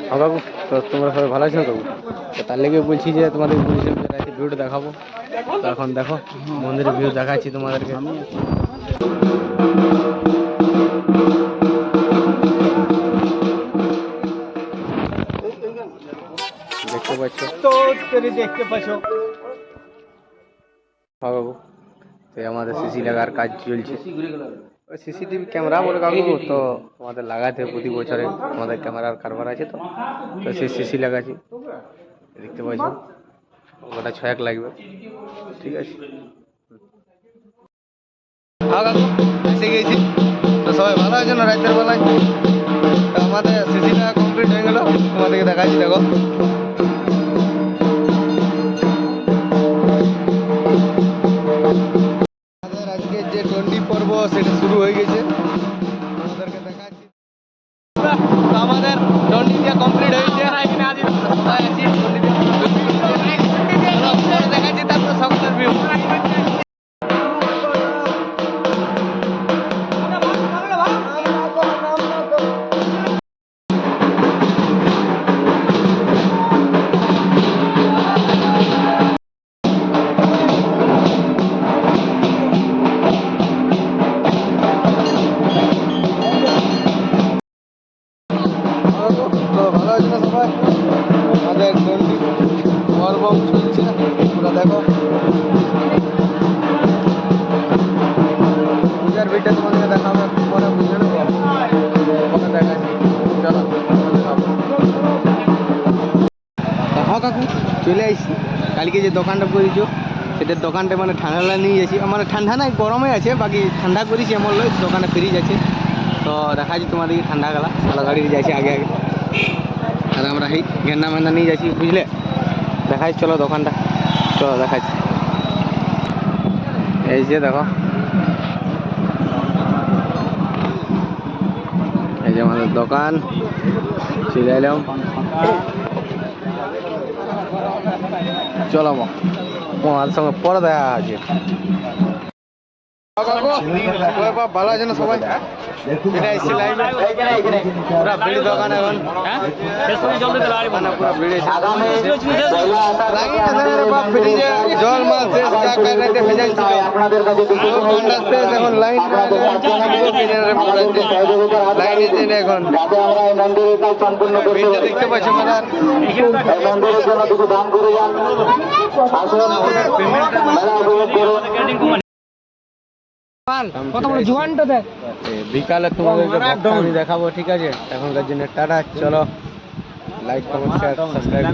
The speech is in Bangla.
হ্যাঁ কাকু, তো তোমরা সবাই ভালো আছো কাকু? তো তার লেগে বলছি যে তোমাদের বলছিলাম যে রাতে ভিউটা দেখাবো। তো এখন দেখো মন্দিরের ভিউ দেখাচ্ছি তোমাদেরকে। দেখতে পাচ্ছ তো দেখতে পাচ্ছ। হ্যাঁ কাকু, তো আমাদের সিসি লাগার কাজ চলছে। ওই সিসিটিভি ক্যামেরা বলে কাকু, তো আমাদের লাগাতে প্রতি বছরে আমাদের ক্যামেরার কারবার আছে। তো তো সেই সিসি লাগাচ্ছি, দেখতে পাচ্ছ ওটা 6 লাগবে। ঠিক আছে। হ্যাঁ কাকু, এসে গেছি। তো সবাই ভালো আছে না রাতের বেলায়? তো আমাদের সিসিটা কমপ্লিট হয়ে গেল, তোমাদেরকে দেখাচ্ছি। দেখো আমাদের আজকে যে টন্ডি পর্ব সেটা শুরু হয়ে গেছে, তোমাদেরকে দেখাচ্ছি। তো আমাদের টন্ডি দিয়ে কমপ্লিট হয়েছে। দেখাচ্ছি তারপর সকলের ভিউ। তো ভালো আছে না সবাই? আমাদের টন্ডি পর্ব চলছে, পুরো দেখো। পূজার ভিডিও তোমাদেরকে দেখাবো একটু পরে, বুঝে নেবো পরে দেখাচ্ছি। চলো দেখাবো। হ্যাঁ কাকু, চলে আসছি। কালকে যে দোকানটা করেছো সেটার দোকানটা মানে ঠান্ডা নিয়ে যাচ্ছি। মানে ঠান্ডা নাই, গরমে আছে, বাকি ঠান্ডা করেছি এমন লয়। দোকানে ফ্রিজ আছে, তো দেখাচ্ছি তোমাদেরকে ঠান্ডা গেলা। ভালো গাড়ি যাচ্ছি আগে আগে, আর আমরা এই গেন্না মেন্না নিয়ে যাচ্ছি, বুঝলে। দেখাচ্ছি, চলো দোকানটা, চলো দেখাচ্ছি। এই যে দেখো, এই যে আমাদের দোকান, চলে এলাম। চলো তোমার সঙ্গে পরে দেখা আছে। ভালো আছে না সবাই? পুরা ভিড় দোকান এখন, পুরা ভিড় জল মাল শেষ, যা কারণে ভেজাল ছিল শেষ। এখন লাইন লাইনে এখন ভিড়টা দেখতে পাচ্ছ মেলার। বিকালে তোমাদেরকে আমি দেখাবো, ঠিক আছে? এখনকার জন্য টাটা, চলো। Like comment share subscribe